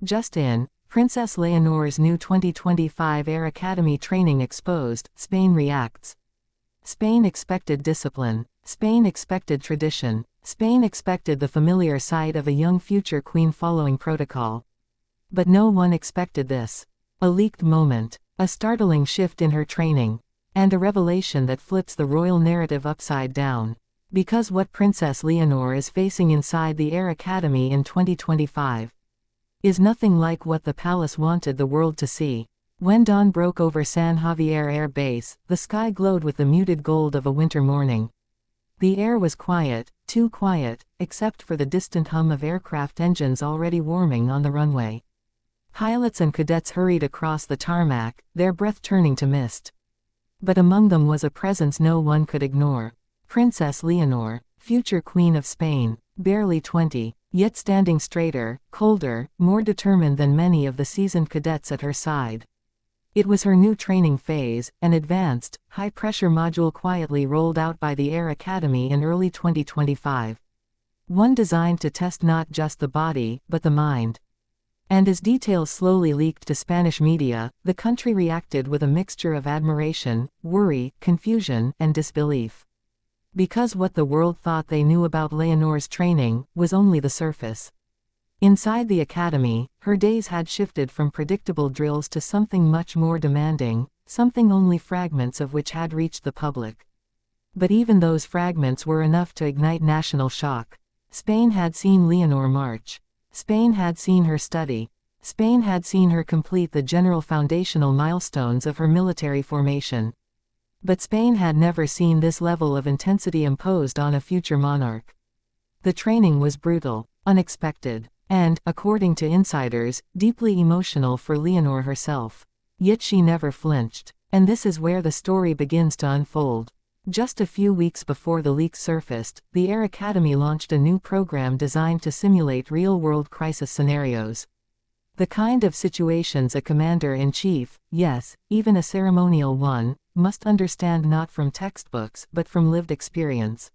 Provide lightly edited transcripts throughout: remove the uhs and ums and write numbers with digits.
Just in, Princess Leonor's new 2025 Air Academy training exposed, Spain reacts. Spain expected discipline. Spain expected tradition. Spain expected the familiar sight of a young future queen following protocol. But no one expected this. A leaked moment, a startling shift in her training, and a revelation that flips the royal narrative upside down. Because what Princess Leonor is facing inside the Air Academy in 2025 is nothing like what the palace wanted the world to see. When dawn broke over San Javier Air Base, the sky glowed with the muted gold of a winter morning. The air was quiet, too quiet, except for the distant hum of aircraft engines already warming on the runway. Pilots and cadets hurried across the tarmac, their breath turning to mist. But among them was a presence no one could ignore. Princess Leonor, future Queen of Spain, barely 20, yet standing straighter, colder, more determined than many of the seasoned cadets at her side. It was her new training phase, an advanced, high-pressure module quietly rolled out by the Air Academy in early 2025. One designed to test not just the body, but the mind. And as details slowly leaked to Spanish media, the country reacted with a mixture of admiration, worry, confusion, and disbelief. Because what the world thought they knew about Leonor's training was only the surface. Inside the academy, her days had shifted from predictable drills to something much more demanding, something only fragments of which had reached the public. But even those fragments were enough to ignite national shock. Spain had seen Leonor march. Spain had seen her study. Spain had seen her complete the general foundational milestones of her military formation. But Spain had never seen this level of intensity imposed on a future monarch. The training was brutal, unexpected, and, according to insiders, deeply emotional for Leonor herself. Yet she never flinched. And this is where the story begins to unfold. Just a few weeks before the leaks surfaced, the Air Academy launched a new program designed to simulate real-world crisis scenarios. The kind of situations a commander-in-chief, yes, even a ceremonial one, must understand not from textbooks but from lived experience.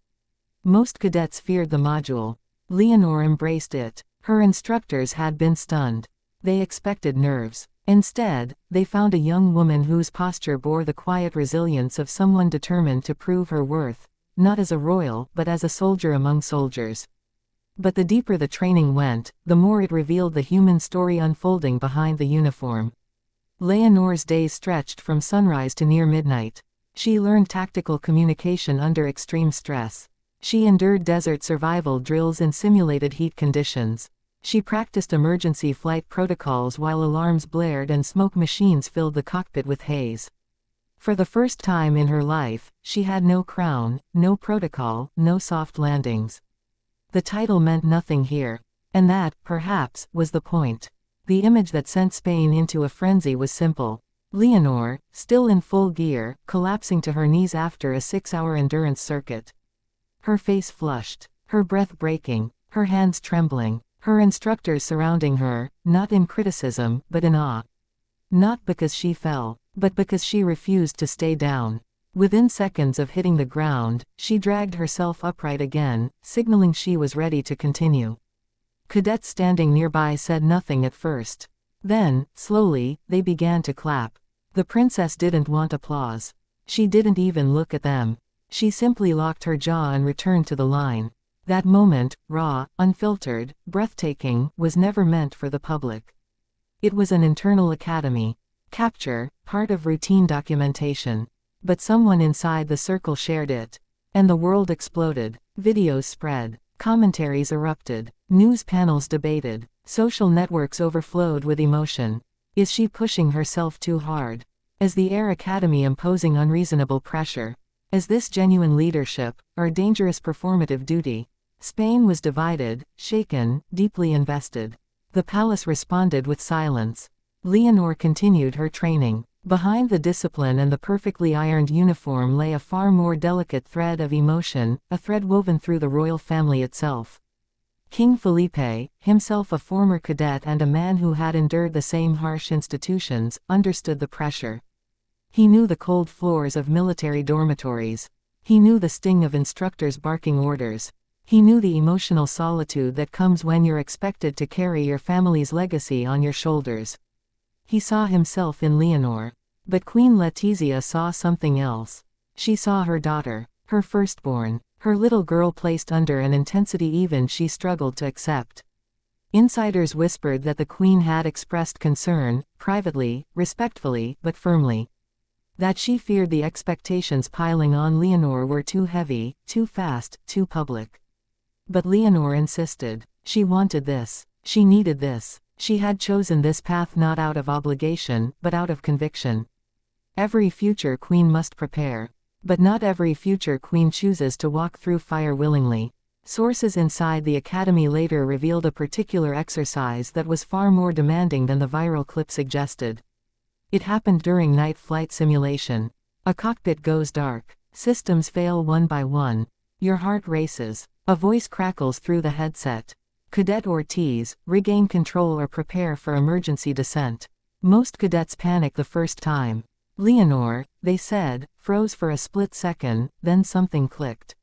Most cadets feared the module. Leonor embraced it. Her instructors had been stunned. They expected nerves. Instead, they found a young woman whose posture bore the quiet resilience of someone determined to prove her worth, not as a royal but as a soldier among soldiers. But the deeper the training went, the more it revealed the human story unfolding behind the uniform. Leonor's days stretched from sunrise to near midnight. She learned tactical communication under extreme stress. She endured desert survival drills in simulated heat conditions. She practiced emergency flight protocols while alarms blared and smoke machines filled the cockpit with haze. For the first time in her life, she had no crown, no protocol, no soft landings. The title meant nothing here. And that, perhaps, was the point. The image that sent Spain into a frenzy was simple. Leonor, still in full gear, collapsing to her knees after a 6-hour endurance circuit. Her face flushed, her breath breaking, her hands trembling, her instructors surrounding her, not in criticism, but in awe. Not because she fell, but because she refused to stay down. Within seconds of hitting the ground, she dragged herself upright again, signaling she was ready to continue. Cadets standing nearby said nothing at first. Then, slowly, they began to clap. The princess didn't want applause. She didn't even look at them. She simply locked her jaw and returned to the line. That moment, raw, unfiltered, breathtaking, was never meant for the public. It was an internal academy. Capture, part of routine documentation. But someone inside the circle shared it. And the world exploded. Videos spread. Commentaries erupted. News panels debated. Social networks overflowed with emotion. Is she pushing herself too hard? Is the Air Academy imposing unreasonable pressure? Is this genuine leadership, or dangerous performative duty? Spain was divided, shaken, deeply invested. The palace responded with silence. Leonor continued her training. Behind the discipline and the perfectly ironed uniform lay a far more delicate thread of emotion, a thread woven through the royal family itself. King Felipe, himself a former cadet and a man who had endured the same harsh institutions, understood the pressure. He knew the cold floors of military dormitories. He knew the sting of instructors barking orders. He knew the emotional solitude that comes when you're expected to carry your family's legacy on your shoulders. He saw himself in Leonor. But Queen Letizia saw something else. She saw her daughter, her firstborn, her little girl placed under an intensity even she struggled to accept. Insiders whispered that the queen had expressed concern, privately, respectfully, but firmly. That she feared the expectations piling on Leonor were too heavy, too fast, too public. But Leonor insisted. She wanted this. She needed this. She had chosen this path not out of obligation, but out of conviction. Every future queen must prepare. But not every future queen chooses to walk through fire willingly. Sources inside the academy later revealed a particular exercise that was far more demanding than the viral clip suggested. It happened during night flight simulation. A cockpit goes dark. Systems fail one by one. Your heart races. A voice crackles through the headset. Cadet Ortiz, regain control or prepare for emergency descent. Most cadets panic the first time. Leonor, they said, froze for a split second, then something clicked.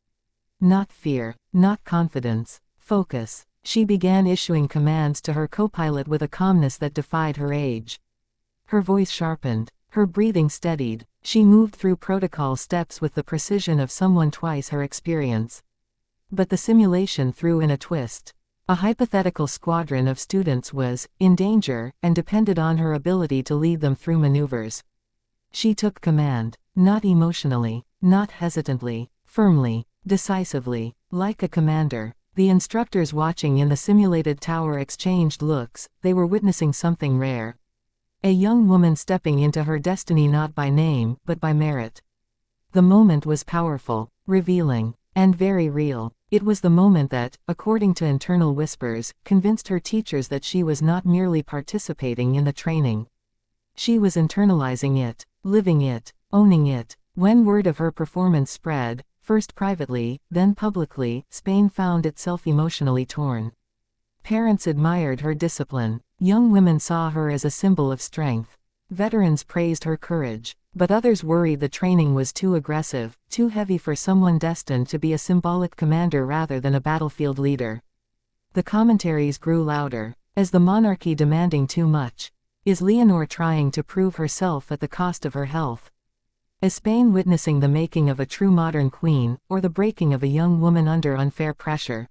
Not fear, not confidence, focus. She began issuing commands to her co-pilot with a calmness that defied her age. Her voice sharpened, her breathing steadied. She moved through protocol steps with the precision of someone twice her experience. But the simulation threw in a twist. A hypothetical squadron of students was in danger and depended on her ability to lead them through maneuvers. She took command, not emotionally, not hesitantly, firmly, decisively, like a commander. The instructors watching in the simulated tower exchanged looks. They were witnessing something rare. A young woman stepping into her destiny not by name, but by merit. The moment was powerful, revealing, and very real. It was the moment that, according to internal whispers, convinced her teachers that she was not merely participating in the training. She was internalizing it, living it, owning it. When word of her performance spread, first privately, then publicly, Spain found itself emotionally torn. Parents admired her discipline. Young women saw her as a symbol of strength. Veterans praised her courage. But others worried the training was too aggressive, too heavy for someone destined to be a symbolic commander rather than a battlefield leader. The commentaries grew louder. Is the monarchy demanding too much? Is Leonor trying to prove herself at the cost of her health? Is Spain witnessing the making of a true modern queen, or the breaking of a young woman under unfair pressure?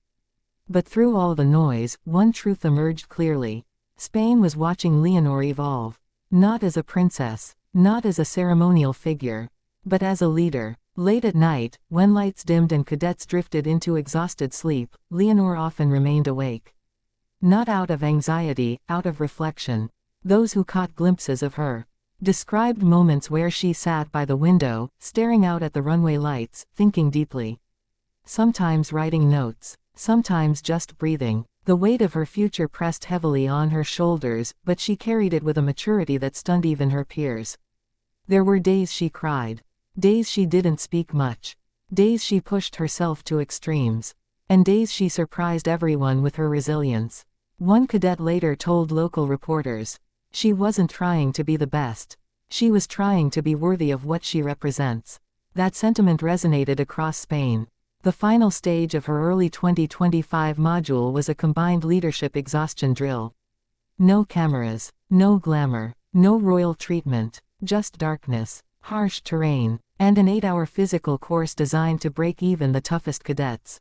But through all the noise, one truth emerged clearly. Spain was watching Leonor evolve. Not as a princess. Not as a ceremonial figure, but as a leader. Late at night, when lights dimmed and cadets drifted into exhausted sleep, Leonor often remained awake. Not out of anxiety, out of reflection. Those who caught glimpses of her described moments where she sat by the window, staring out at the runway lights, thinking deeply. Sometimes writing notes, sometimes just breathing. The weight of her future pressed heavily on her shoulders, but she carried it with a maturity that stunned even her peers. There were days she cried. Days she didn't speak much. Days she pushed herself to extremes. And days she surprised everyone with her resilience. One cadet later told local reporters. She wasn't trying to be the best. She was trying to be worthy of what she represents. That sentiment resonated across Spain. The final stage of her early 2025 module was a combined leadership exhaustion drill. No cameras, no glamour, no royal treatment, just darkness, harsh terrain, and an 8-hour physical course designed to break even the toughest cadets.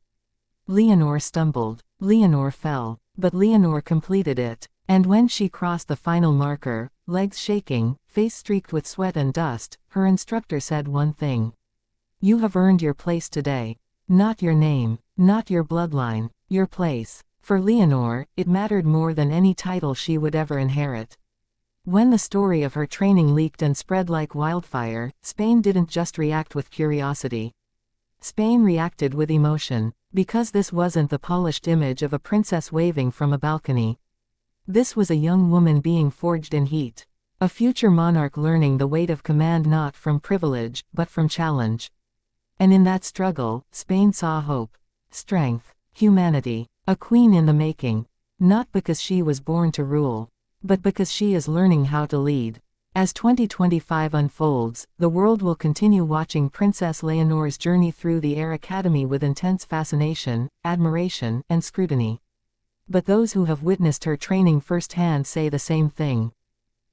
Leonor stumbled, Leonor fell, but Leonor completed it, and when she crossed the final marker, legs shaking, face streaked with sweat and dust, her instructor said one thing. You have earned your place today. Not your name, not your bloodline, your place. For Leonor, it mattered more than any title she would ever inherit. When the story of her training leaked and spread like wildfire, Spain didn't just react with curiosity. Spain reacted with emotion, because this wasn't the polished image of a princess waving from a balcony. This was a young woman being forged in heat. A future monarch learning the weight of command not from privilege, but from challenge. And in that struggle, Spain saw hope, strength, humanity, a queen in the making. Not because she was born to rule, but because she is learning how to lead. As 2025 unfolds, the world will continue watching Princess Leonor's journey through the Air Academy with intense fascination, admiration, and scrutiny. But those who have witnessed her training firsthand say the same thing.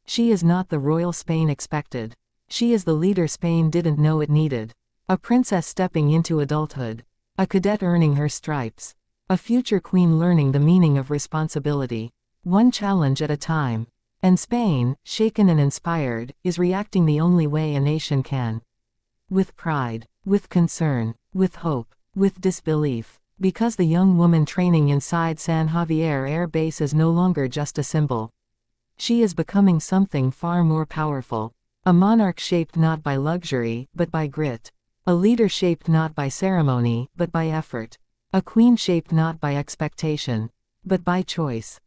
She is not the royal Spain expected. She is the leader Spain didn't know it needed. A princess stepping into adulthood. A cadet earning her stripes. A future queen learning the meaning of responsibility. One challenge at a time. And Spain, shaken and inspired, is reacting the only way a nation can. With pride, with concern, with hope, with disbelief. Because the young woman training inside San Javier Air Base is no longer just a symbol. She is becoming something far more powerful. A monarch shaped not by luxury, but by grit. A leader shaped not by ceremony, but by effort. A queen shaped not by expectation, but by choice.